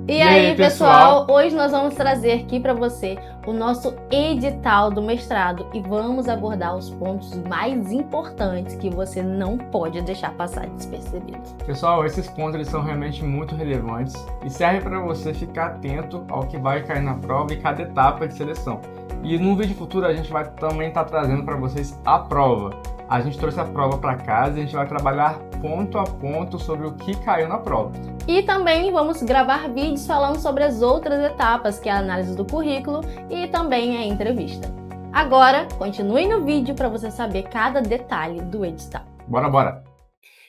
E aí, pessoal, hoje nós vamos trazer aqui para você o nosso edital do mestrado e vamos abordar os pontos mais importantes que você não pode deixar passar despercebido. Pessoal, esses pontos eles são realmente muito relevantes e servem para você ficar atento ao que vai cair na prova e cada etapa de seleção. E no vídeo futuro a gente vai também estar trazendo para vocês a prova. A gente trouxe a prova para casa e a gente vai trabalhar ponto a ponto sobre o que caiu na prova. E também vamos gravar vídeos falando sobre as outras etapas, que é a análise do currículo e também a entrevista. Agora, continue no vídeo para você saber cada detalhe do edital. Bora!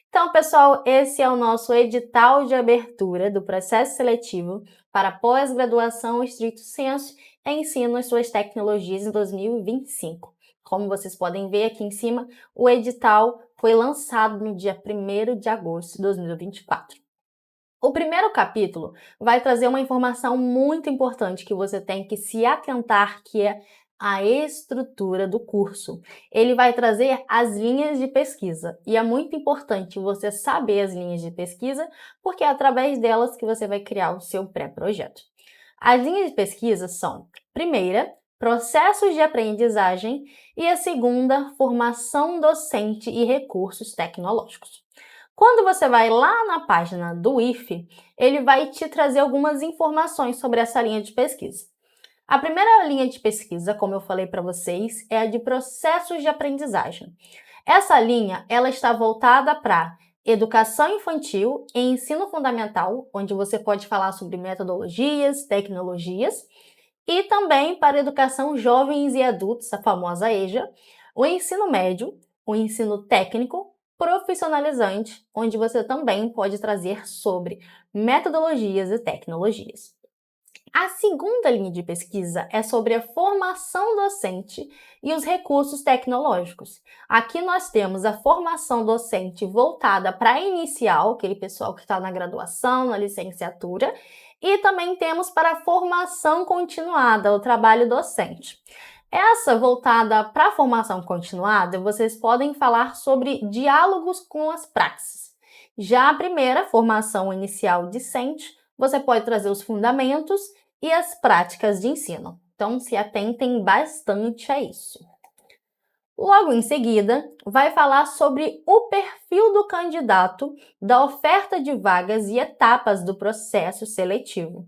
Então, pessoal, esse é o nosso edital de abertura do processo seletivo para pós-graduação estrito sensu em ensino às suas tecnologias em 2025. Como vocês podem ver aqui em cima, o edital foi lançado no dia 1º de agosto de 2024. O primeiro capítulo vai trazer uma informação muito importante que você tem que se atentar, que é a estrutura do curso. Ele vai trazer as linhas de pesquisa e é muito importante você saber as linhas de pesquisa, porque é através delas que você vai criar o seu pré-projeto. As linhas de pesquisa são, primeira, processos de aprendizagem e a segunda, formação docente e recursos tecnológicos. Quando você vai lá na página do IFE, ele vai te trazer algumas informações sobre essa linha de pesquisa. A primeira linha de pesquisa, como eu falei para vocês, é a de processos de aprendizagem. Essa linha ela está voltada para educação infantil e ensino fundamental, onde você pode falar sobre metodologias, tecnologias, e também para educação jovens e adultos, a famosa EJA, o ensino médio, o ensino técnico, profissionalizante, onde você também pode trazer sobre metodologias e tecnologias. A segunda linha de pesquisa é sobre a formação docente e os recursos tecnológicos. Aqui nós temos a formação docente voltada para inicial, aquele pessoal que está na graduação, na licenciatura, e também temos para a formação continuada, o trabalho docente. Essa voltada para a formação continuada, vocês podem falar sobre diálogos com as praxis. Já a primeira, formação inicial discente, você pode trazer os fundamentos e as práticas de ensino. Então, se atentem bastante a isso. Logo em seguida, vai falar sobre o perfil do candidato, da oferta de vagas e etapas do processo seletivo.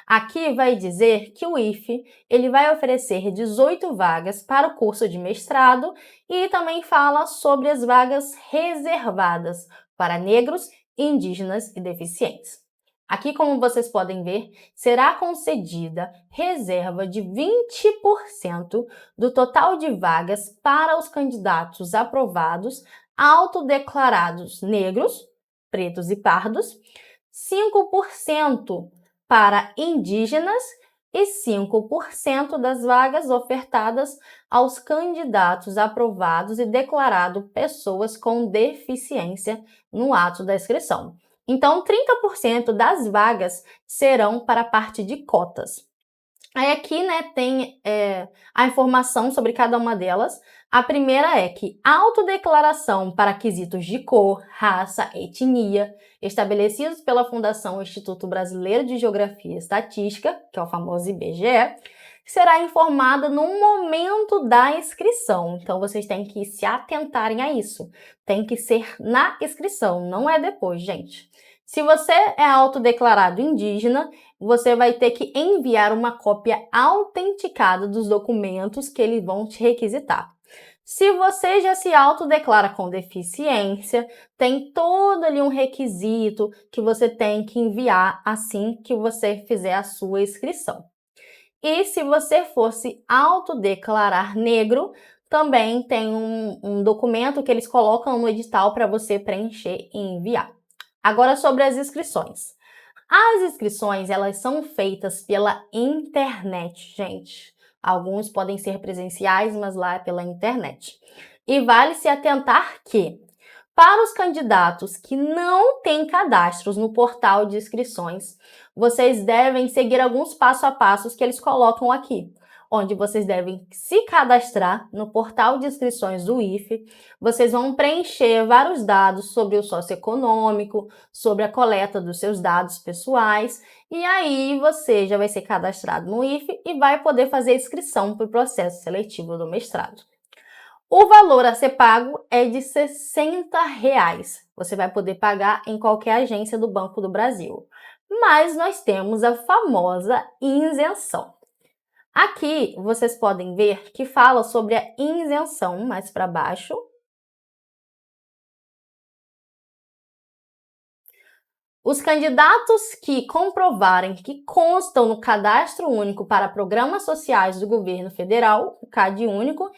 Aqui vai dizer que o IFE ele vai oferecer 18 vagas para o curso de mestrado e também fala sobre as vagas reservadas para negros, indígenas e deficientes. Aqui, como vocês podem ver, será concedida reserva de 20% do total de vagas para os candidatos aprovados autodeclarados negros, pretos e pardos, 5% para indígenas e 5% das vagas ofertadas aos candidatos aprovados e declarados pessoas com deficiência no ato da inscrição. Então, 30% das vagas serão para a parte de cotas. Aí aqui, tem a informação sobre cada uma delas. A primeira é que a autodeclaração para quesitos de cor, raça, etnia, estabelecidos pela Fundação Instituto Brasileiro de Geografia e Estatística, que é o famoso IBGE, será informada no momento da inscrição. Então, vocês têm que se atentarem a isso. Tem que ser na inscrição, não é depois, gente. Se você é autodeclarado indígena, você vai ter que enviar uma cópia autenticada dos documentos que eles vão te requisitar. Se você já se autodeclara com deficiência, tem todo ali um requisito que você tem que enviar assim que você fizer a sua inscrição. E se você fosse autodeclarar negro, também tem um documento que eles colocam no edital para você preencher e enviar. Agora sobre as inscrições. As inscrições, elas são feitas pela internet, gente. Alguns podem ser presenciais, mas lá é pela internet. E vale se atentar que, para os candidatos que não têm cadastros no portal de inscrições, vocês devem seguir alguns passo a passos que eles colocam aqui. onde vocês devem se cadastrar no portal de inscrições do IFE. Vocês vão preencher vários dados sobre o socioeconômico, sobre a coleta dos seus dados pessoais, e aí você já vai ser cadastrado no IFE e vai poder fazer a inscrição para o processo seletivo do mestrado. O valor a ser pago é de R$ 60. Você vai poder pagar em qualquer agência do Banco do Brasil. Mas nós temos a famosa isenção. Aqui vocês podem ver que fala sobre a isenção mais para baixo. Os candidatos que comprovarem que constam no Cadastro Único para Programas Sociais do Governo Federal, o CadÚnico,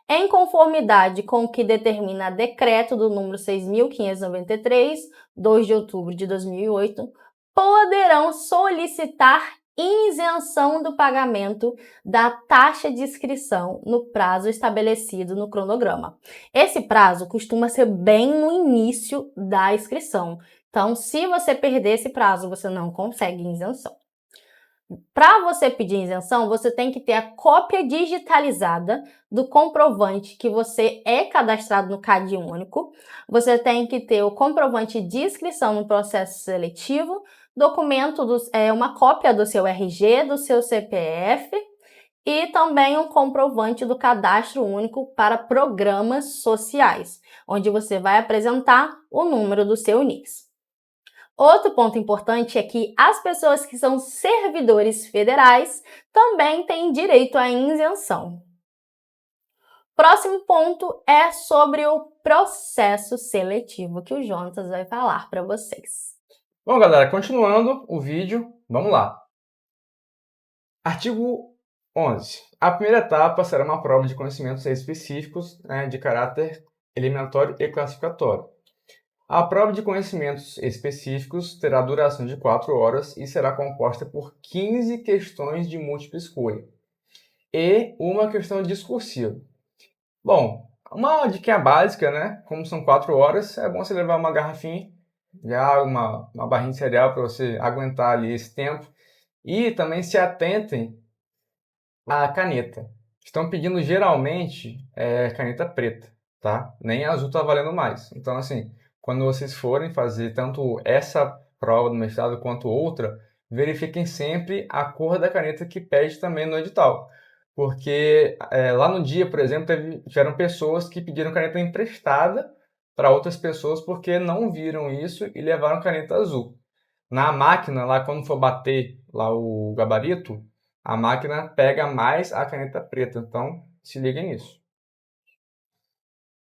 em conformidade com o que determina decreto do número 6.593, 2 de outubro de 2008, poderão solicitar isenção do pagamento da taxa de inscrição no prazo estabelecido no cronograma. Esse prazo costuma ser bem no início da inscrição. Então, se você perder esse prazo, você não consegue isenção. Para você pedir isenção, você tem que ter a cópia digitalizada do comprovante que você é cadastrado no CadÚnico. Você tem que ter o comprovante de inscrição no processo seletivo, uma cópia do seu RG, do seu CPF e também um comprovante do Cadastro Único para Programas Sociais, onde você vai apresentar o número do seu NIS. Outro ponto importante é que as pessoas que são servidores federais também têm direito à isenção. Próximo ponto é sobre o processo seletivo, que o Jonatas vai falar para vocês. Bom, galera, continuando o vídeo, vamos lá. Artigo 11. A primeira etapa será uma prova de conhecimentos específicos, de caráter eliminatório e classificatório. A prova de conhecimentos específicos terá duração de 4 horas e será composta por 15 questões de múltipla escolha e uma questão discursiva. Bom, uma dica básica, né? Como são 4 horas, é bom você levar uma garrafinha de água, uma barrinha de cereal para você aguentar ali esse tempo. E também se atentem à caneta. Estão pedindo geralmente caneta preta, tá? Nem azul está valendo mais. Então, assim, quando vocês forem fazer tanto essa prova do mestrado quanto outra, verifiquem sempre a cor da caneta que pede também no edital. Porque lá no dia, por exemplo, tiveram pessoas que pediram caneta emprestada para outras pessoas porque não viram isso e levaram caneta azul. Na máquina, lá quando for bater lá o gabarito, a máquina pega mais a caneta preta. Então, se liguem nisso.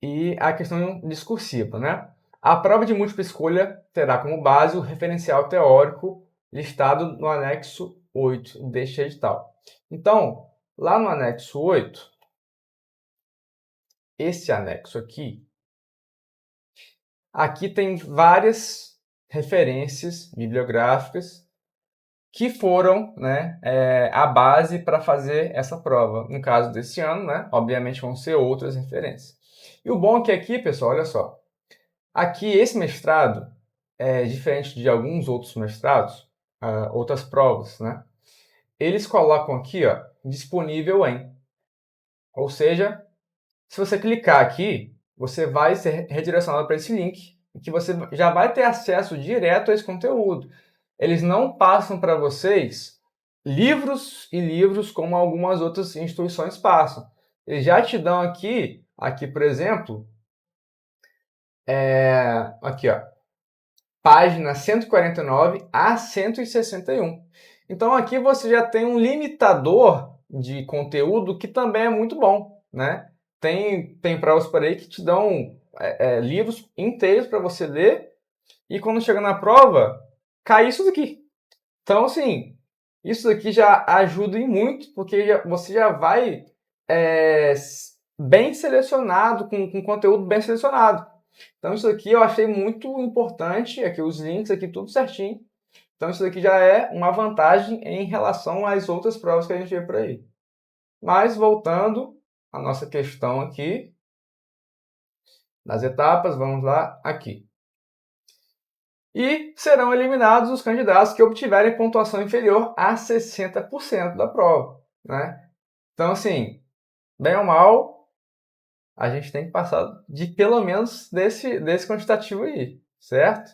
E a questão discursiva, né? A prova de múltipla escolha terá como base o referencial teórico listado no anexo 8 deste edital. Então, lá no anexo 8, esse anexo aqui tem várias referências bibliográficas que foram a base para fazer essa prova. No caso desse ano, obviamente vão ser outras referências. E o bom é que aqui, pessoal, olha só, aqui esse mestrado é diferente de alguns outros mestrados, outras provas, eles colocam aqui, disponível em. Ou seja, se você clicar aqui, você vai ser redirecionado para esse link, que você já vai ter acesso direto a esse conteúdo. Eles não passam para vocês livros e livros como algumas outras instituições passam. Eles já te dão aqui por exemplo, aqui, página 149 a 161. Então aqui você já tem um limitador de conteúdo que também é muito bom, Tem provas por aí que te dão livros inteiros para você ler e quando chega na prova, cai isso daqui. Então, assim, isso daqui já ajuda em muito, porque você já vai bem selecionado, com conteúdo bem selecionado. Então, isso aqui eu achei muito importante, aqui os links, aqui tudo certinho. Então, isso daqui já é uma vantagem em relação às outras provas que a gente vê por aí. Mas, voltando à nossa questão aqui, das etapas, vamos lá, aqui. E serão eliminados os candidatos que obtiverem pontuação inferior a 60% da prova, Então, assim, bem ou mal, a gente tem que passar de pelo menos desse quantitativo aí, certo?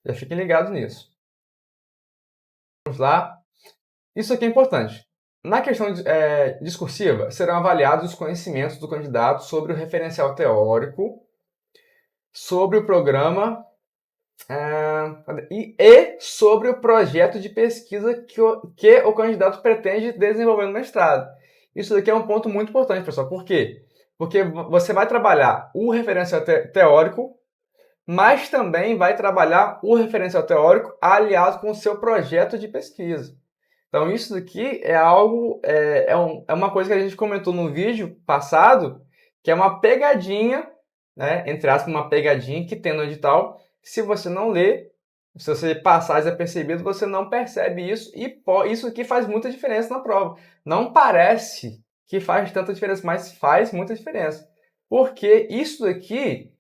Já fiquem ligados nisso. Vamos lá. Isso aqui é importante. Na questão discursiva, serão avaliados os conhecimentos do candidato sobre o referencial teórico, sobre o programa e sobre o projeto de pesquisa que o candidato pretende desenvolver no mestrado. Isso daqui é um ponto muito importante, pessoal. Por quê? Porque você vai trabalhar o referencial teórico, mas também vai trabalhar o referencial teórico aliado com o seu projeto de pesquisa. Então, isso daqui é algo, é uma coisa que a gente comentou no vídeo passado, que é uma pegadinha, né, entre aspas, uma pegadinha que tem no edital. Se você não lê, se você passar desapercebido, você não percebe isso, e isso aqui faz muita diferença na prova. Não parece que faz tanta diferença, mas faz muita diferença. Porque isso daqui...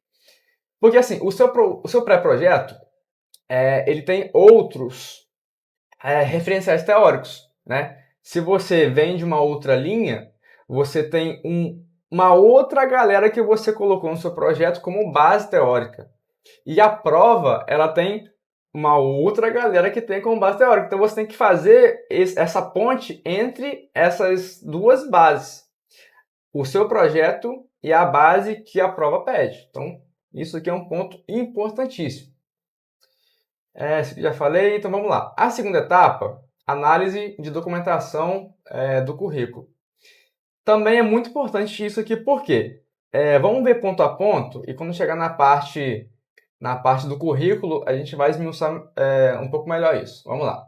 Porque assim, o seu pré-projeto, ele tem outros referenciais teóricos, né? Se você vem de uma outra linha, você tem uma outra galera que você colocou no seu projeto como base teórica. E a prova, ela tem uma outra galera que tem como base teórica. Então você tem que fazer essa ponte entre essas duas bases. O seu projeto e a base que a prova pede. Então, isso aqui é um ponto importantíssimo. Já falei, então vamos lá. A segunda etapa, análise de documentação do currículo. Também é muito importante isso aqui, por quê? Vamos ver ponto a ponto, e quando chegar na parte do currículo, a gente vai esmiuçar um pouco melhor isso. Vamos lá.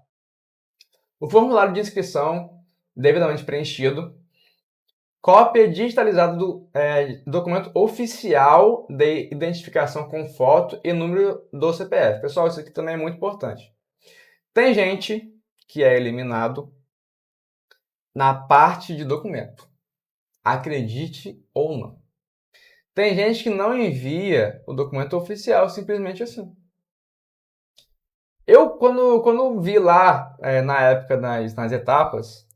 O formulário de inscrição devidamente preenchido, cópia digitalizada do documento oficial de identificação com foto e número do CPF. Pessoal, isso aqui também é muito importante. Tem gente que é eliminado na parte de documento. Acredite ou não. Tem gente que não envia o documento oficial simplesmente assim. Eu, quando vi lá, na época nas etapas,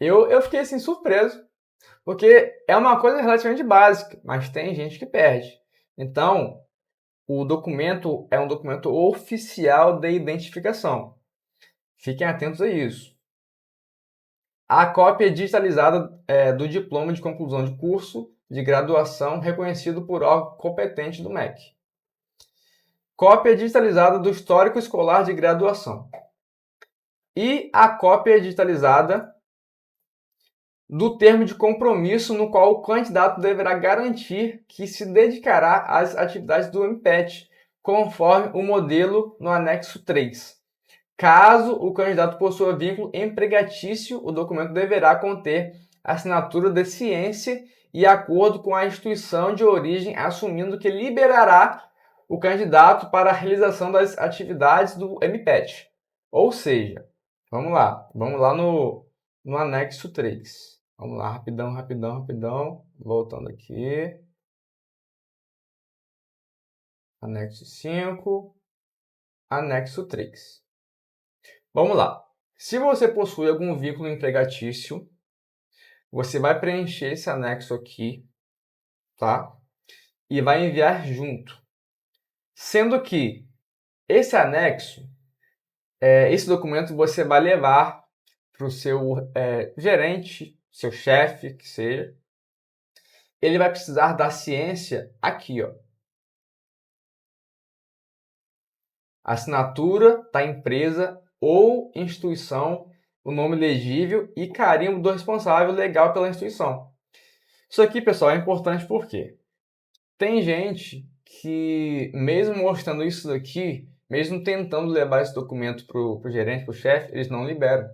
eu fiquei assim surpreso. Porque é uma coisa relativamente básica, mas tem gente que perde. Então, o documento é um documento oficial de identificação. Fiquem atentos a isso. A cópia digitalizada do diploma de conclusão de curso de graduação reconhecido por órgão competente do MEC. Cópia digitalizada do histórico escolar de graduação. E a cópia digitalizada do termo de compromisso no qual o candidato deverá garantir que se dedicará às atividades do MPET, conforme o modelo no anexo 3. Caso o candidato possua vínculo empregatício, o documento deverá conter assinatura de ciência e acordo com a instituição de origem, assumindo que liberará o candidato para a realização das atividades do MPET. Ou seja, vamos lá no anexo 3. Vamos lá, rapidão. Voltando aqui. Anexo 5. Anexo 3. Vamos lá. Se você possui algum vínculo empregatício, você vai preencher esse anexo aqui, tá? E vai enviar junto. Sendo que esse anexo, esse documento você vai levar para o seu gerente, seu chefe, que seja. Ele vai precisar da ciência aqui, ó. Assinatura da empresa ou instituição, o nome legível e carimbo do responsável legal pela instituição. Isso aqui, pessoal, é importante porque tem gente que, mesmo mostrando isso daqui, mesmo tentando levar esse documento para o gerente, para o chefe, eles não liberam.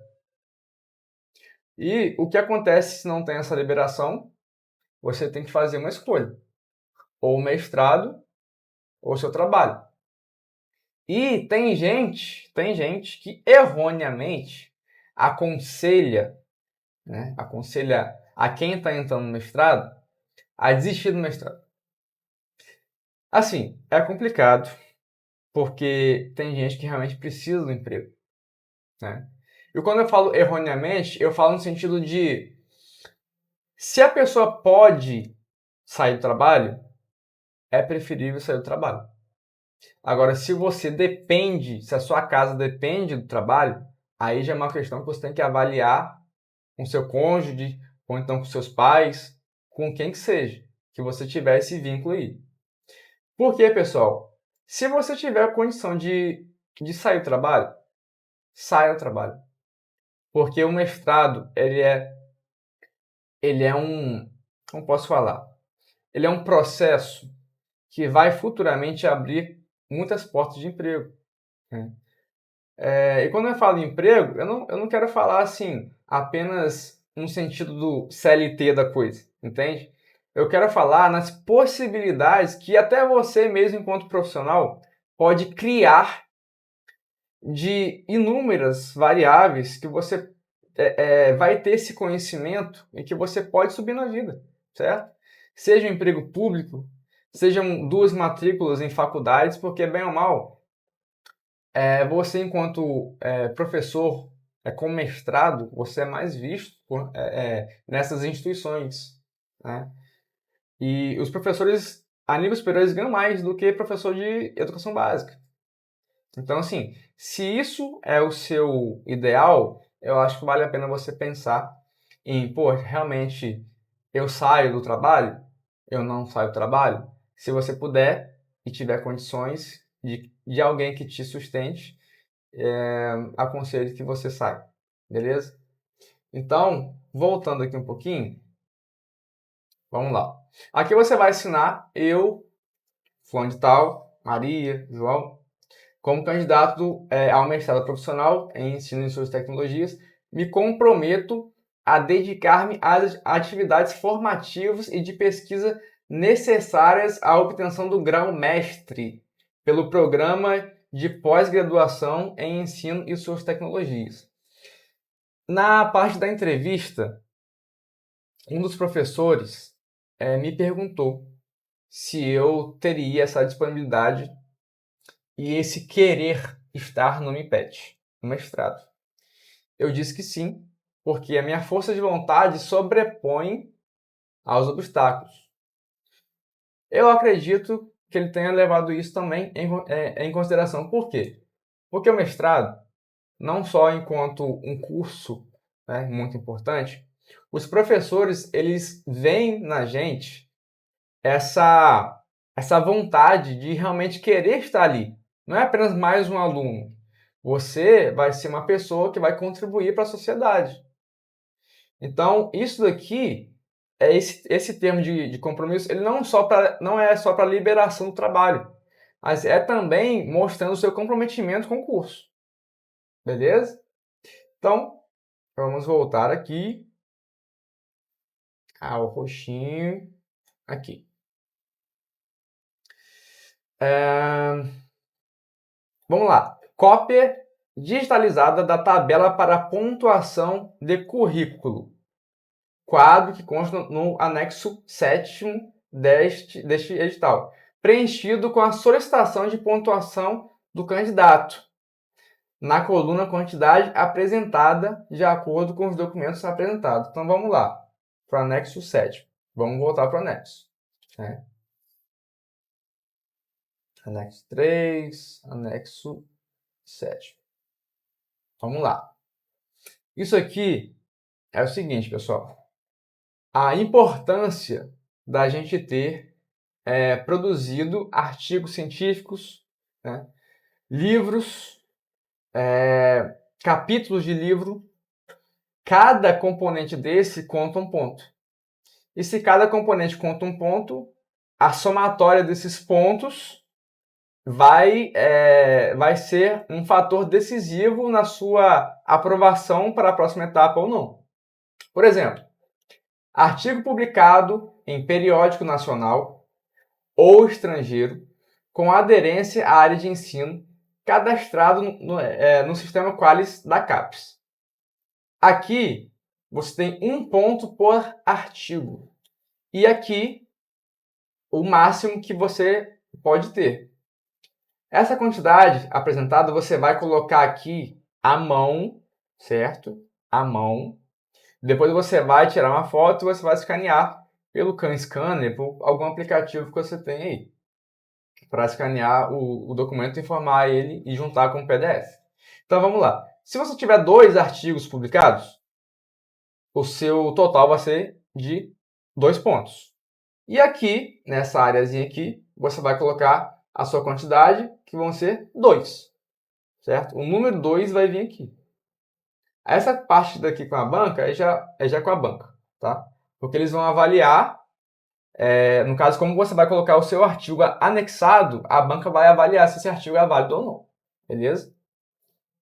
E o que acontece se não tem essa liberação? Você tem que fazer uma escolha. Ou o mestrado, ou o seu trabalho. E tem gente que erroneamente aconselha a quem está entrando no mestrado a desistir do mestrado. Assim, é complicado, porque tem gente que realmente precisa do emprego, né? E quando eu falo erroneamente, eu falo no sentido de Se a pessoa pode sair do trabalho, é preferível sair do trabalho. Agora, se você depende, se a sua casa depende do trabalho, aí já é uma questão que você tem que avaliar com seu cônjuge, ou então com seus pais, com quem que seja, que você tiver esse vínculo aí. Por quê, pessoal? Se você tiver a condição de sair do trabalho, saia do trabalho. Porque o mestrado, ele é um, como posso falar? Ele é um processo que vai futuramente abrir muitas portas de emprego, né? E quando eu falo em emprego, eu não quero falar assim apenas no sentido do CLT da coisa, entende? Eu quero falar nas possibilidades que até você mesmo, enquanto profissional, pode criar de inúmeras variáveis que você vai ter esse conhecimento e que você pode subir na vida, certo? Seja um emprego público, sejam duas matrículas em faculdades, porque bem ou mal, você enquanto professor com mestrado, você é mais visto nessas instituições, né? E os professores a nível superior eles ganham mais do que professor de educação básica. Então, assim, se isso é o seu ideal, eu acho que vale a pena você pensar em, pô, realmente eu saio do trabalho? Eu não saio do trabalho? Se você puder e tiver condições de alguém que te sustente, aconselho que você saia, beleza? Então, voltando aqui um pouquinho, vamos lá. Aqui você vai assinar eu, fulano de tal, Maria, João, como candidato ao mestrado profissional em ensino de suas tecnologias, me comprometo a dedicar-me às atividades formativas e de pesquisa necessárias à obtenção do grau mestre pelo programa de pós-graduação em ensino e suas tecnologias. Na parte da entrevista, um dos professores me perguntou se eu teria essa disponibilidade e esse querer estar no MIPET, no mestrado. Eu disse que sim, porque a minha força de vontade sobrepõe aos obstáculos. Eu acredito que ele tenha levado isso também em consideração. Por quê? Porque o mestrado, não só enquanto um curso, né, muito importante, os professores eles veem na gente essa vontade de realmente querer estar ali. Não é apenas mais um aluno. Você vai ser uma pessoa que vai contribuir para a sociedade. Então, isso daqui, esse termo de compromisso, ele não é só para liberação do trabalho, mas é também mostrando o seu comprometimento com o curso. Beleza? Então, vamos voltar aqui ao roxinho aqui. Vamos lá. Cópia digitalizada da tabela para pontuação de currículo. Quadro que consta no anexo 7º deste edital. Preenchido com a solicitação de pontuação do candidato. Na coluna quantidade apresentada de acordo com os documentos apresentados. Então vamos lá. Para o anexo 7. Vamos voltar para o anexo. Né? Anexo 3, anexo 7. Vamos lá. Isso aqui é o seguinte, pessoal. A importância da gente ter produzido artigos científicos, né? Livros, capítulos de livro. Cada componente desse conta um ponto. E se cada componente conta um ponto, a somatória desses pontos vai ser um fator decisivo na sua aprovação para a próxima etapa ou não. Por exemplo, artigo publicado em periódico nacional ou estrangeiro com aderência à área de ensino cadastrado no sistema Qualis da CAPES. Aqui você tem um ponto por artigo. E aqui o máximo que você pode ter. Essa quantidade apresentada você vai colocar aqui à mão, certo? À mão. Depois você vai tirar uma foto e você vai escanear pelo CanScanner, por algum aplicativo que você tem aí, para escanear o documento, informar ele e juntar com o PDF. Então vamos lá. Se você tiver 2 artigos publicados, o seu total vai ser de 2 pontos. E aqui, nessa áreazinha aqui, você vai colocar a sua quantidade, que vão ser 2, certo? O número 2 vai vir aqui. Essa parte daqui com a banca é já com a banca, tá? Porque eles vão avaliar, no caso, como você vai colocar o seu artigo anexado, a banca vai avaliar se esse artigo é válido ou não, beleza?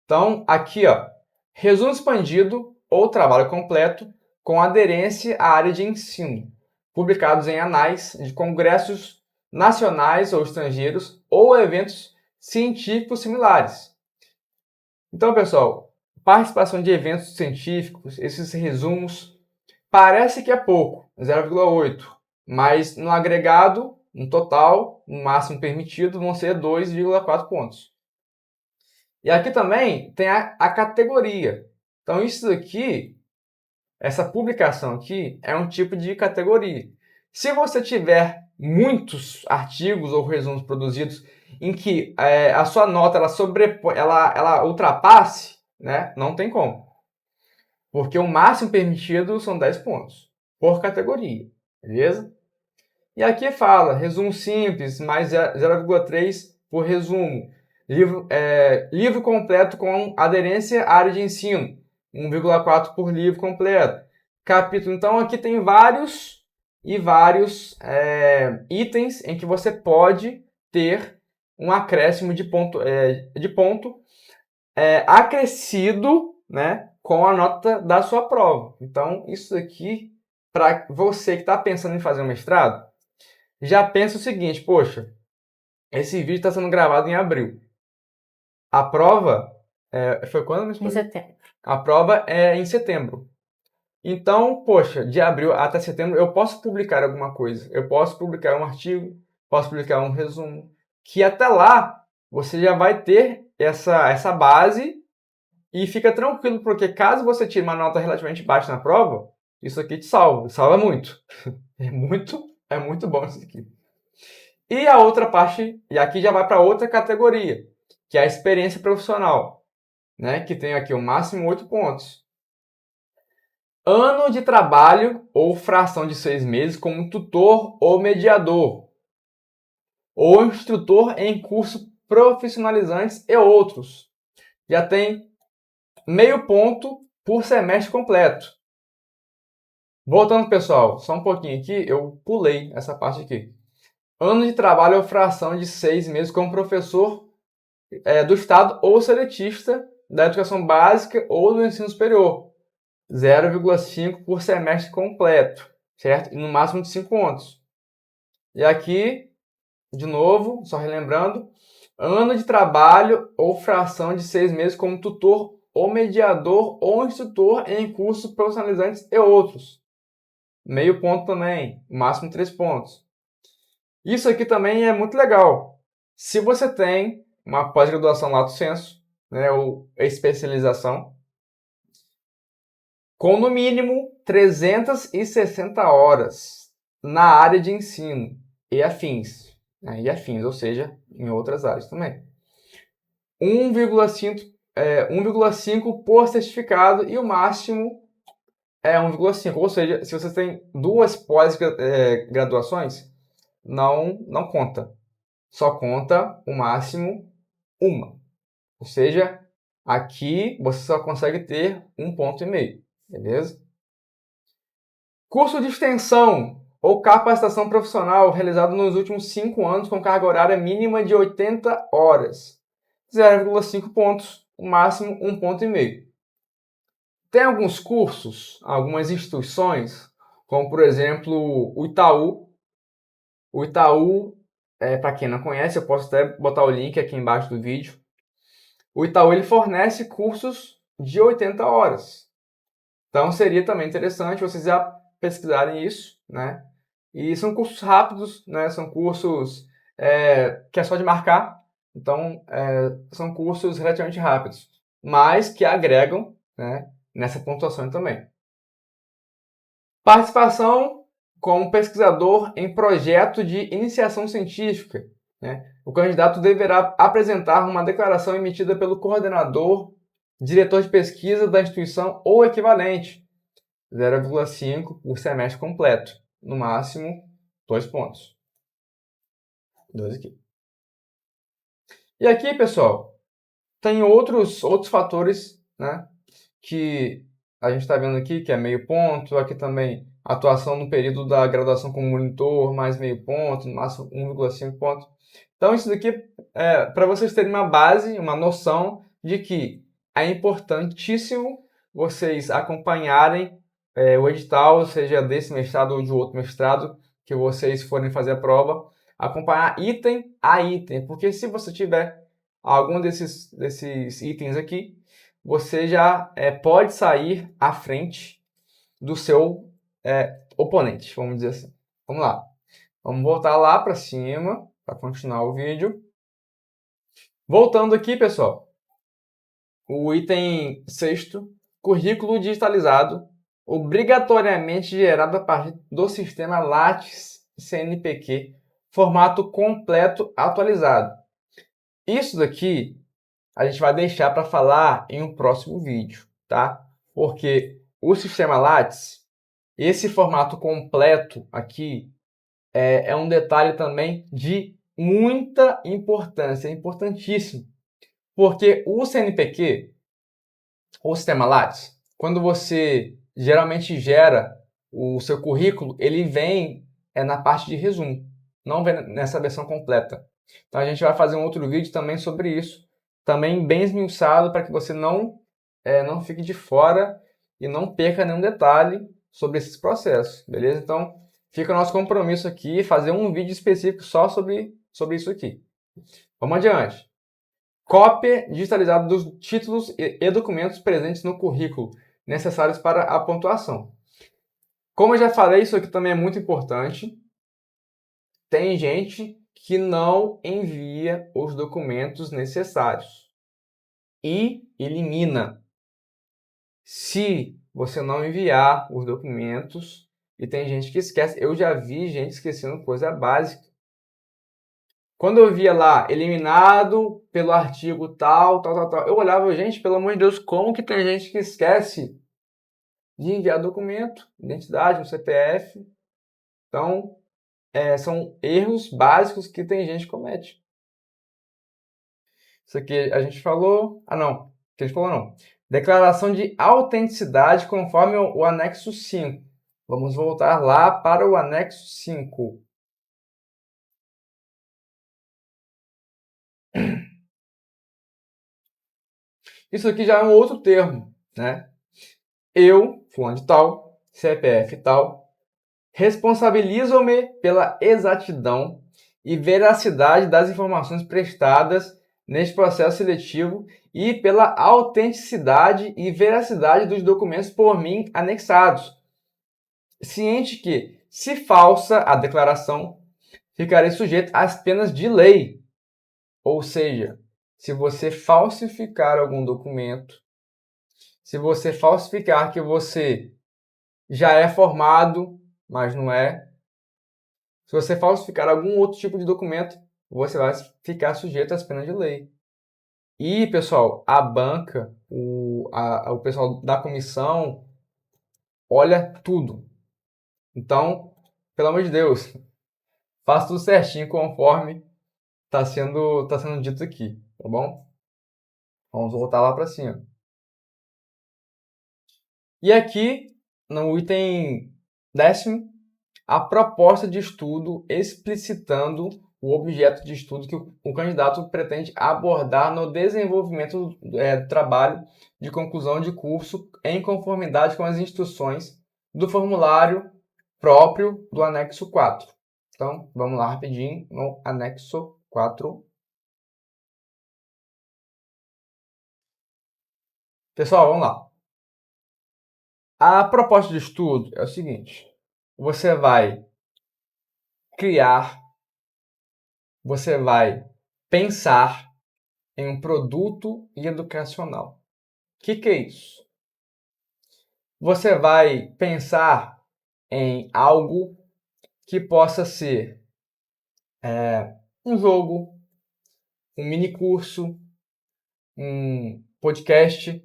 Então, aqui, ó, resumo expandido ou trabalho completo com aderência à área de ensino, publicados em anais de congressos nacionais ou estrangeiros ou eventos científicos similares. Então, pessoal, participação de eventos científicos, esses resumos, parece que é pouco, 0,8, mas no agregado, no total, no máximo permitido, vão ser 2,4 pontos. E aqui também tem a categoria. Então, isso aqui, essa publicação aqui, é um tipo de categoria. Se você tiver muitos artigos ou resumos produzidos em que a sua nota ela ultrapasse, né, não tem como. Porque o máximo permitido são 10 pontos por categoria, beleza? E aqui fala, resumo simples, mais 0,3 por resumo. Livro completo com aderência à área de ensino, 1,4 por livro completo. Capítulo, então aqui tem vários itens em que você pode ter um acréscimo de ponto acrescido, né, com a nota da sua prova. Então, isso aqui, para você que está pensando em fazer um mestrado, já pensa o seguinte, poxa, esse vídeo está sendo gravado em abril. A prova foi quando? Em setembro. A prova é em setembro. Então, poxa, de abril até setembro eu posso publicar alguma coisa. Eu posso publicar um artigo, posso publicar um resumo, que até lá você já vai ter essa base e fica tranquilo, porque caso você tire uma nota relativamente baixa na prova, isso aqui te salva muito. É muito bom isso aqui. E a outra parte, e aqui já vai para outra categoria, que é a experiência profissional, né? Que tem aqui o máximo 8 pontos. Ano de trabalho ou fração de 6 meses como tutor ou mediador, ou instrutor em cursos profissionalizantes e outros. Já tem meio ponto por semestre completo. Voltando, pessoal, só um pouquinho aqui, eu pulei essa parte aqui. Ano de trabalho ou fração de 6 meses como professor do Estado ou seletista da educação básica ou do ensino superior. 0,5 por semestre completo, certo? E no máximo de 5 pontos. E aqui, de novo, só relembrando, ano de trabalho ou fração de 6 meses como tutor ou mediador ou instrutor em cursos profissionalizantes e outros. Meio ponto também, máximo 3 pontos. Isso aqui também é muito legal. Se você tem uma pós-graduação lato sensu, né, ou especialização, com no mínimo 360 horas na área de ensino e afins, né, ou seja, em outras áreas também. 1,5 por certificado e o máximo é 1,5. Ou seja, se você tem 2 pós-graduações, não conta. Só conta o máximo 1. Ou seja, aqui você só consegue ter 1,5 ponto, beleza? Curso de extensão ou capacitação profissional realizado nos últimos 5 anos com carga horária mínima de 80 horas. 0,5 pontos, o máximo 1,5 ponto. Tem alguns cursos, algumas instituições, como por exemplo o Itaú. O Itaú, para quem não conhece, eu posso até botar o link aqui embaixo do vídeo. O Itaú ele fornece cursos de 80 horas. Então seria também interessante vocês já pesquisarem isso, né? E são cursos rápidos, né? São cursos que é só de marcar. Então são cursos relativamente rápidos, mas que agregam, né, nessa pontuação também. Participação como pesquisador em projeto de iniciação científica, né? O candidato deverá apresentar uma declaração emitida pelo coordenador, diretor de pesquisa da instituição ou equivalente, 0,5 por semestre completo, no máximo 2 pontos. 2 aqui. E aqui, pessoal, tem outros fatores, né, que a gente está vendo aqui, que é meio ponto. Aqui também atuação no período da graduação como monitor, mais meio ponto, no máximo 1,5 ponto. Então, isso daqui é para vocês terem uma base, uma noção de que é importantíssimo vocês acompanharem o edital, seja desse mestrado ou de outro mestrado, que vocês forem fazer a prova, acompanhar item a item, porque se você tiver algum desses itens aqui, você já pode sair à frente do seu oponente, vamos dizer assim. Vamos lá. Vamos voltar lá para cima para continuar o vídeo. Voltando aqui, pessoal. O item 6º, currículo digitalizado, obrigatoriamente gerado a partir do sistema Lattes CNPq, formato completo atualizado. Isso daqui a gente vai deixar para falar em um próximo vídeo, tá? Porque o sistema Lattes, esse formato completo aqui, é um detalhe também de muita importância, é importantíssimo. Porque o CNPq, o sistema Lattes, quando você geralmente gera o seu currículo, ele vem na parte de resumo, não vem nessa versão completa. Então a gente vai fazer um outro vídeo também sobre isso, também bem esmiuçado, para que você não fique de fora e não perca nenhum detalhe sobre esses processos, beleza? Então fica o nosso compromisso aqui, fazer um vídeo específico só sobre isso aqui. Vamos adiante. Cópia digitalizada dos títulos e documentos presentes no currículo, necessários para a pontuação. Como eu já falei, isso aqui também é muito importante. Tem gente que não envia os documentos necessários e elimina. Se você não enviar os documentos, e tem gente que esquece, eu já vi gente esquecendo coisa básica. Quando eu via lá, eliminado pelo artigo tal, eu olhava, gente, pelo amor de Deus, como que tem gente que esquece de enviar documento, identidade, um CPF? Então, são erros básicos que tem gente que comete. Isso aqui a gente falou... Ah, não. Que a gente falou não. Declaração de autenticidade conforme o anexo 5. Vamos voltar lá para o anexo 5. Isso aqui já é um outro termo, né? Eu, fulano de tal, CPF tal, responsabilizo-me pela exatidão e veracidade das informações prestadas neste processo seletivo e pela autenticidade e veracidade dos documentos por mim anexados. Ciente que, se falsa a declaração, ficarei sujeito às penas de lei. Ou seja, se você falsificar algum documento, se você falsificar que você já é formado, mas não é, se você falsificar algum outro tipo de documento, você vai ficar sujeito às penas de lei. E, pessoal, a banca, o pessoal da comissão, olha tudo. Então, pelo amor de Deus, faça tudo certinho conforme está sendo dito aqui, tá bom? Vamos voltar lá para cima. E aqui, no item 10º, a proposta de estudo explicitando o objeto de estudo que o candidato pretende abordar no desenvolvimento do trabalho de conclusão de curso em conformidade com as instruções do formulário próprio do anexo 4. Então, vamos lá rapidinho no anexo 4. Pessoal, vamos lá. A proposta de estudo é o seguinte: você vai você vai pensar em um produto educacional. O que é isso? Você vai pensar em algo que possa ser um jogo, um mini curso, um podcast.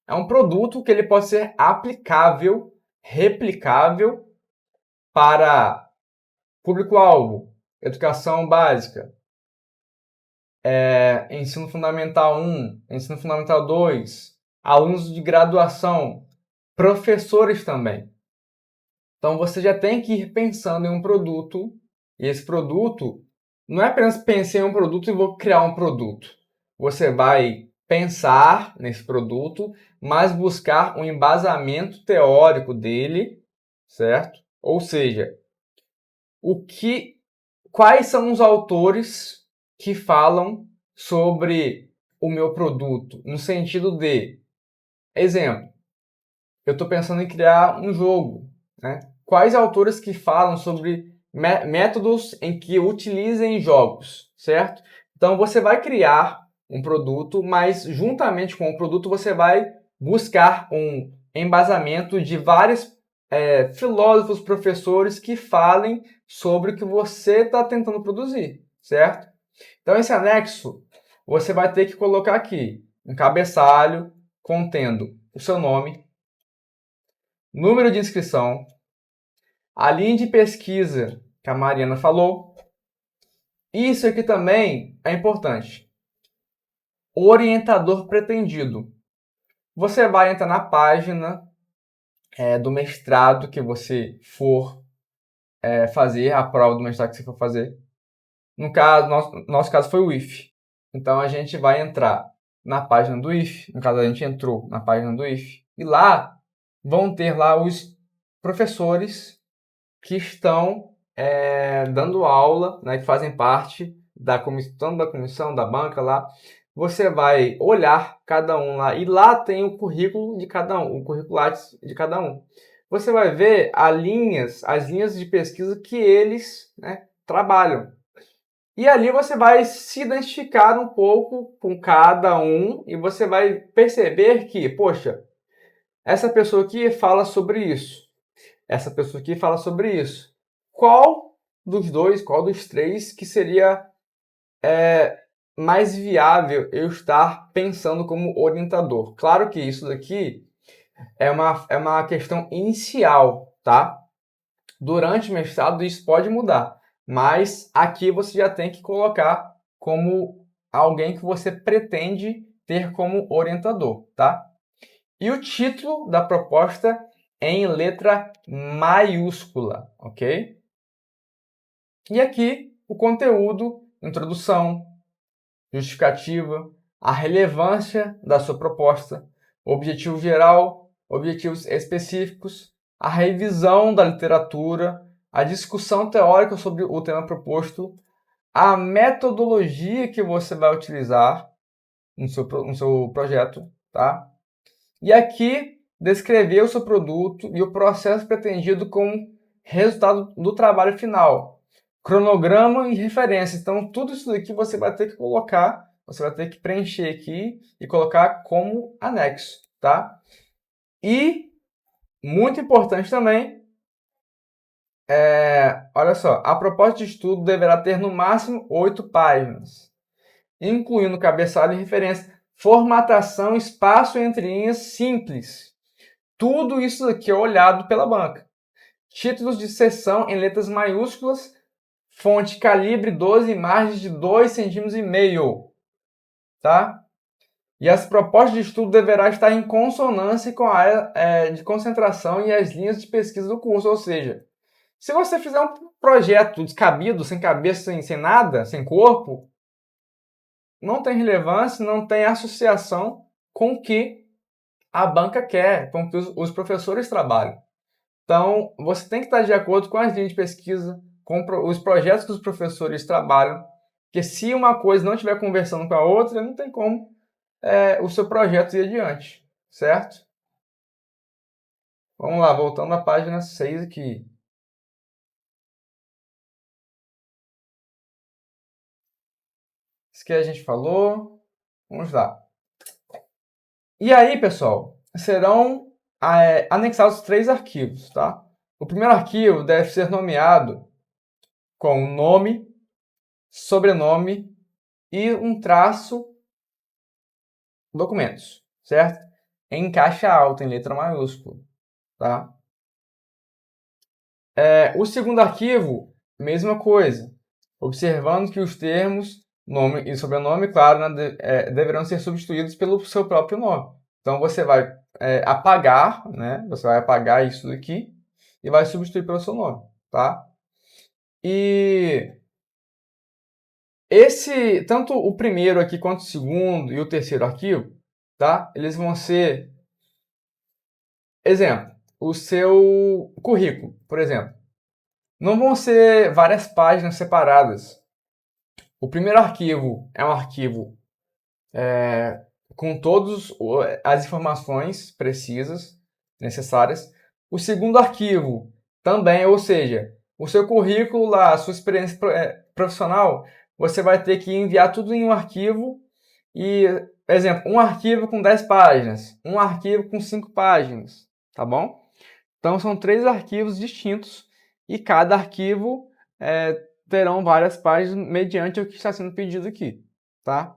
É um produto que ele pode ser aplicável, replicável para público-alvo, educação básica, ensino fundamental 1, ensino fundamental 2, alunos de graduação, professores também. Então você já tem que ir pensando em um produto, e esse produto não é apenas pensei em um produto e vou criar um produto. Você vai pensar nesse produto, mas buscar um embasamento teórico dele, certo? Ou seja, quais são os autores que falam sobre o meu produto, no sentido de, exemplo, eu estou pensando em criar um jogo, né? Quais autores que falam sobre métodos em que utilizem jogos, certo? Então você vai criar um produto, mas juntamente com o produto você vai buscar um embasamento de vários filósofos, professores que falem sobre o que você está tentando produzir, certo? Então esse anexo você vai ter que colocar aqui um cabeçalho contendo o seu nome, número de inscrição, a linha de pesquisa que a Mariana falou. Isso aqui também é importante. Orientador pretendido. Você vai entrar na página do mestrado que você for fazer, a prova do mestrado que você for fazer. No caso, nosso caso foi o IF. Então a gente vai entrar na página do IF. No caso, a gente entrou na página do IF. E lá vão ter lá os professores que estão dando aula, né, que fazem parte da comissão da banca lá. Você vai olhar cada um lá e lá tem o currículo de cada um, o curricular de cada um. Você vai ver as linhas de pesquisa que eles, né, trabalham. E ali você vai se identificar um pouco com cada um e você vai perceber que, poxa, essa pessoa aqui fala sobre isso. Essa pessoa aqui fala sobre isso. Qual dos dois, qual dos três que seria mais viável eu estar pensando como orientador? Claro que isso daqui é uma questão inicial, tá? Durante o mestrado isso pode mudar, mas aqui você já tem que colocar como alguém que você pretende ter como orientador, tá? E o título da proposta é em letra maiúscula, ok? E aqui o conteúdo, introdução, justificativa, a relevância da sua proposta, objetivo geral, objetivos específicos, a revisão da literatura, a discussão teórica sobre o tema proposto, a metodologia que você vai utilizar no seu projeto, tá? E aqui descrever o seu produto e o processo pretendido como resultado do trabalho final. Cronograma e referência. Então, tudo isso aqui você vai ter que colocar, você vai ter que preencher aqui e colocar como anexo, tá? E, muito importante também, olha só, a proposta de estudo deverá ter no máximo 8 páginas, incluindo cabeçalho e referência, formatação, espaço entre linhas simples. Tudo isso aqui é olhado pela banca. Títulos de seção em letras maiúsculas, fonte calibre 12, margens de 2,5 cm, tá? E as propostas de estudo deverá estar em consonância com a área de concentração e as linhas de pesquisa do curso, ou seja, se você fizer um projeto descabido, sem cabeça, sem nada, sem corpo, não tem relevância, não tem associação com o que a banca quer, com o que os professores trabalham. Então, você tem que estar de acordo com as linhas de pesquisa, com os projetos que os professores trabalham, porque se uma coisa não estiver conversando com a outra, não tem como o seu projeto ir adiante, certo? Vamos lá, voltando à página 6 aqui. Isso que a gente falou. Vamos lá. E aí, pessoal, serão anexados 3 arquivos, tá? O primeiro arquivo deve ser nomeado com nome, sobrenome e um traço documentos, certo? Em caixa alta, em letra maiúscula, tá? O segundo arquivo, mesma coisa, observando que os termos, nome e sobrenome, claro, né, deverão ser substituídos pelo seu próprio nome. Então, você vai apagar, né? Você vai apagar isso daqui e vai substituir pelo seu nome, tá? E tanto o primeiro aqui quanto o segundo e o terceiro arquivo, tá? Eles vão ser, exemplo, o seu currículo, por exemplo. Não vão ser várias páginas separadas. O primeiro arquivo é um arquivo com todas as informações precisas, necessárias. O segundo arquivo também, ou seja, o seu currículo lá, a sua experiência profissional, você vai ter que enviar tudo em um arquivo e, exemplo, um arquivo com 10 páginas, um arquivo com 5 páginas, tá bom? Então, são 3 arquivos distintos e cada arquivo terão várias páginas mediante o que está sendo pedido aqui, tá?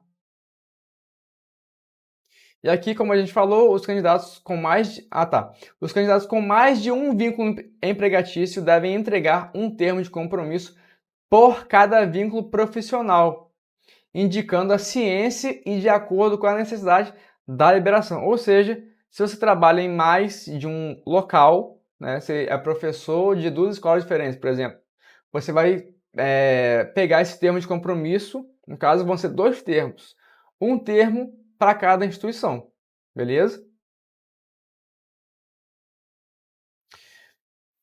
E aqui, como a gente falou, os candidatos com mais de... Os candidatos com mais de um vínculo empregatício devem entregar um termo de compromisso por cada vínculo profissional, indicando a ciência e de acordo com a necessidade da liberação. Ou seja, se você trabalha em mais de um local, né, você é professor de 2 escolas diferentes, por exemplo, você vai pegar esse termo de compromisso, no caso vão ser 2 termos, um termo para cada instituição, beleza?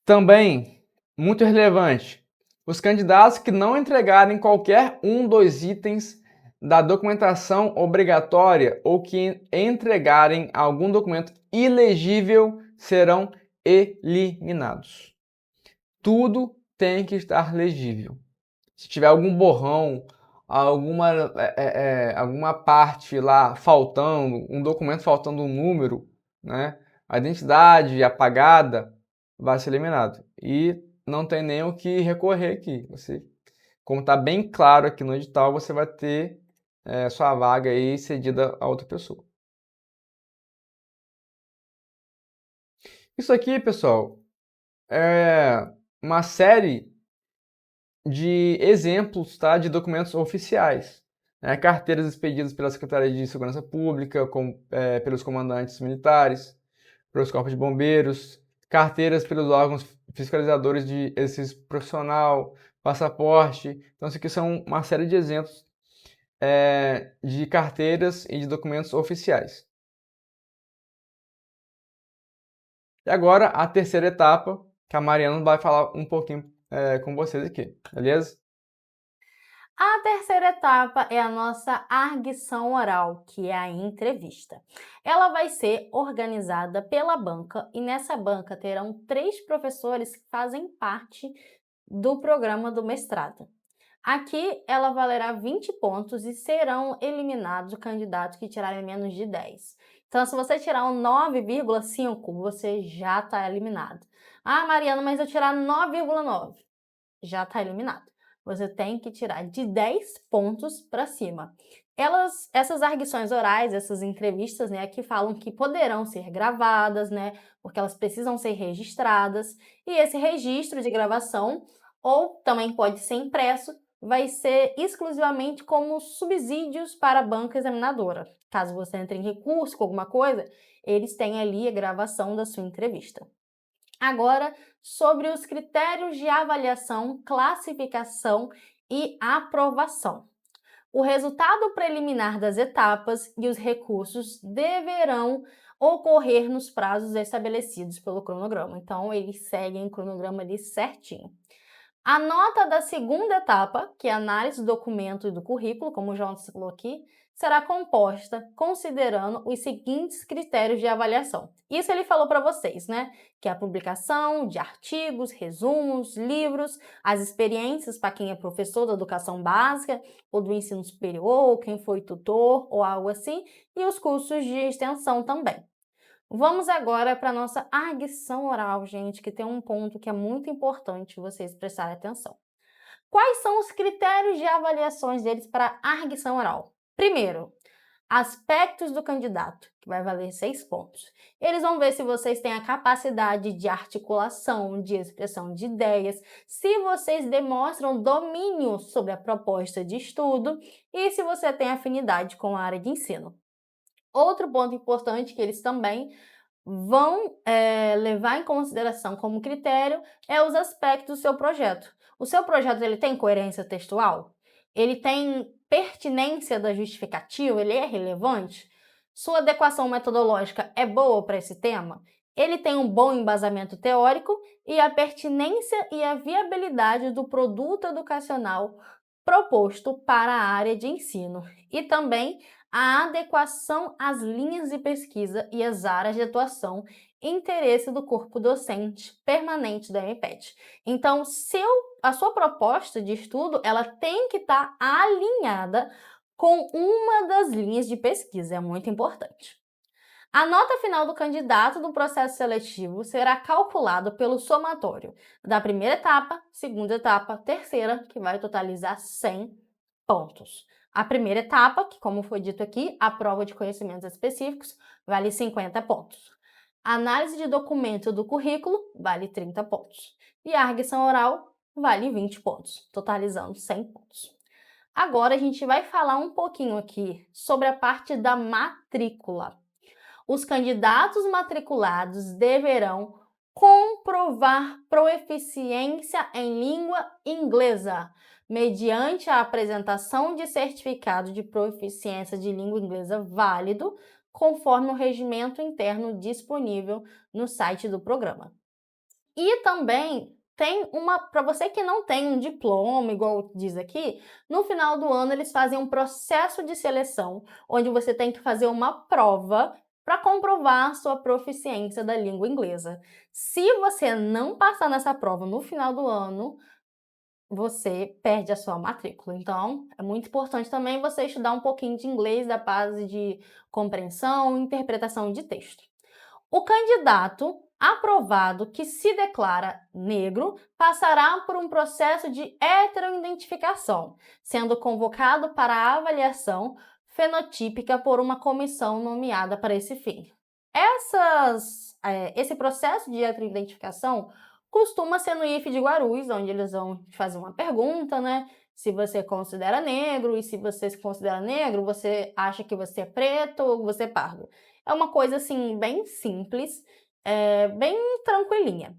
Também, muito relevante, os candidatos que não entregarem qualquer um dos itens da documentação obrigatória ou que entregarem algum documento ilegível serão eliminados. Tudo tem que estar legível. Se tiver algum borrão, alguma parte lá faltando, um documento faltando um número, né? A identidade apagada, vai ser eliminado. E não tem nem o que recorrer aqui. Como está bem claro aqui no edital, você vai ter sua vaga aí cedida a outra pessoa. Isso aqui, pessoal, é uma série de exemplos, tá, de documentos oficiais. Né? Carteiras expedidas pela Secretaria de Segurança Pública, pelos comandantes militares, pelos corpos de bombeiros, carteiras pelos órgãos fiscalizadores de exercício profissional, passaporte. Então, isso aqui são uma série de exemplos de carteiras e de documentos oficiais. E agora, a terceira etapa, que a Mariana vai falar um pouquinho com vocês aqui, beleza? A terceira etapa é a nossa arguição oral, que é a entrevista. Ela vai ser organizada pela banca e nessa banca terão 3 professores que fazem parte do programa do mestrado. Aqui ela valerá 20 pontos e serão eliminados os candidatos que tirarem menos de 10. Então, se você tirar um 9,5, você já está eliminado. Ah, Mariana, mas eu tirar 9,9, já está eliminado. Você tem que tirar de 10 pontos para cima. Essas arguições orais, essas entrevistas, né, que falam que poderão ser gravadas, né, porque elas precisam ser registradas, e esse registro de gravação, ou também pode ser impresso, vai ser exclusivamente como subsídios para a banca examinadora. Caso você entre em recurso com alguma coisa, eles têm ali a gravação da sua entrevista. Agora, sobre os critérios de avaliação, classificação e aprovação. O resultado preliminar das etapas e os recursos deverão ocorrer nos prazos estabelecidos pelo cronograma. Então, eles seguem o cronograma ali certinho. A nota da segunda etapa, que é a análise do documento e do currículo, como o João falou aqui, será composta considerando os seguintes critérios de avaliação. Isso ele falou para vocês, né? Que é a publicação de artigos, resumos, livros, as experiências para quem é professor da educação básica ou do ensino superior, ou quem foi tutor ou algo assim, e os cursos de extensão também. Vamos agora para a nossa arguição oral, gente, que tem um ponto que é muito importante vocês prestarem atenção. Quais são os critérios de avaliações deles para a arguição oral? Primeiro, aspectos do candidato, que vai valer 6 pontos. Eles vão ver se vocês têm a capacidade de articulação, de expressão de ideias, se vocês demonstram domínio sobre a proposta de estudo e se você tem afinidade com a área de ensino. Outro ponto importante que eles também vão levar em consideração como critério é os aspectos do seu projeto. O seu projeto ele tem coerência textual? Ele tem pertinência da justificativa? Ele é relevante? Sua adequação metodológica é boa para esse tema? Ele tem um bom embasamento teórico e a pertinência e a viabilidade do produto educacional proposto para a área de ensino e também a adequação às linhas de pesquisa e às áreas de atuação e interesse do corpo docente permanente da EMPET. Então, a sua proposta de estudo ela tem que estar alinhada com uma das linhas de pesquisa, é muito importante. A nota final do candidato do processo seletivo será calculada pelo somatório da primeira etapa, segunda etapa, terceira, que vai totalizar 100 pontos. A primeira etapa, que como foi dito aqui, a prova de conhecimentos específicos, vale 50 pontos. A análise de documento do currículo vale 30 pontos. E a arguição oral vale 20 pontos, totalizando 100 pontos. Agora a gente vai falar um pouquinho aqui sobre a parte da matrícula. Os candidatos matriculados deverão comprovar proficiência em língua inglesa, mediante a apresentação de certificado de proficiência de língua inglesa válido, conforme o regimento interno disponível no site do programa. E também tem para você que não tem um diploma, igual diz aqui, no final do ano eles fazem um processo de seleção, onde você tem que fazer uma prova para comprovar a sua proficiência da língua inglesa. Se você não passar nessa prova no final do ano, você perde a sua matrícula. Então, é muito importante também você estudar um pouquinho de inglês, da base de compreensão e interpretação de texto. O candidato aprovado que se declara negro passará por um processo de heteroidentificação, sendo convocado para a avaliação fenotípica por uma comissão nomeada para esse fim. Esse processo de heteroidentificação costuma ser no IF de Guarulhos, onde eles vão fazer uma pergunta, né? Se você considera negro, e se você se considera negro, você acha que você é preto ou você é pardo. É uma coisa, assim, bem simples, bem tranquilinha.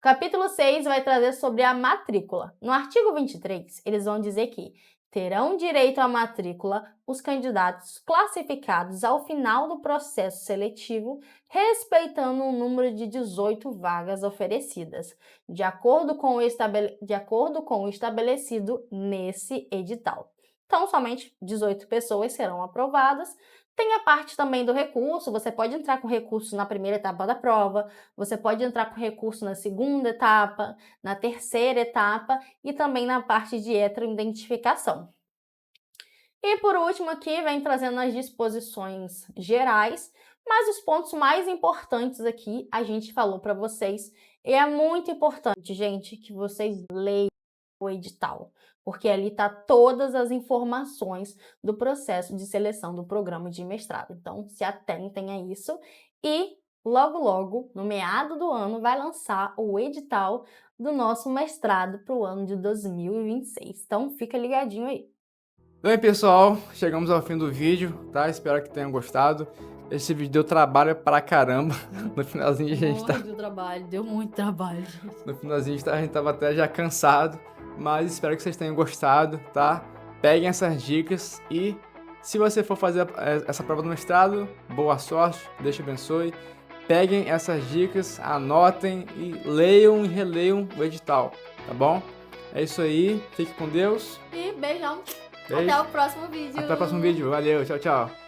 Capítulo 6 vai trazer sobre a matrícula. No artigo 23, eles vão dizer que terão direito à matrícula os candidatos classificados ao final do processo seletivo, respeitando o número de 18 vagas oferecidas, de acordo com o estabelecido nesse edital. Então, somente 18 pessoas serão aprovadas. Tem a parte também do recurso, você pode entrar com recurso na primeira etapa da prova, você pode entrar com recurso na segunda etapa, na terceira etapa e também na parte de heteroidentificação. E por último aqui vem trazendo as disposições gerais, mas os pontos mais importantes aqui a gente falou para vocês. E é muito importante, gente, que vocês leiam o edital, porque ali está todas as informações do processo de seleção do programa de mestrado. Então, se atentem a isso e logo, logo, no meado do ano, vai lançar o edital do nosso mestrado para o ano de 2026. Então, fica ligadinho aí. Bem, pessoal, chegamos ao fim do vídeo, tá? Espero que tenham gostado. Esse vídeo deu trabalho pra caramba. No finalzinho a gente deu muito trabalho. No finalzinho a gente tava até já cansado, mas espero que vocês tenham gostado, tá? Peguem essas dicas e se você for fazer essa prova do mestrado, boa sorte, Deus te abençoe. Peguem essas dicas, anotem e leiam e releiam o edital, tá bom? É isso aí, fique com Deus. E beijão. Beijo. Até o próximo vídeo. Até o próximo vídeo. Valeu, tchau, tchau.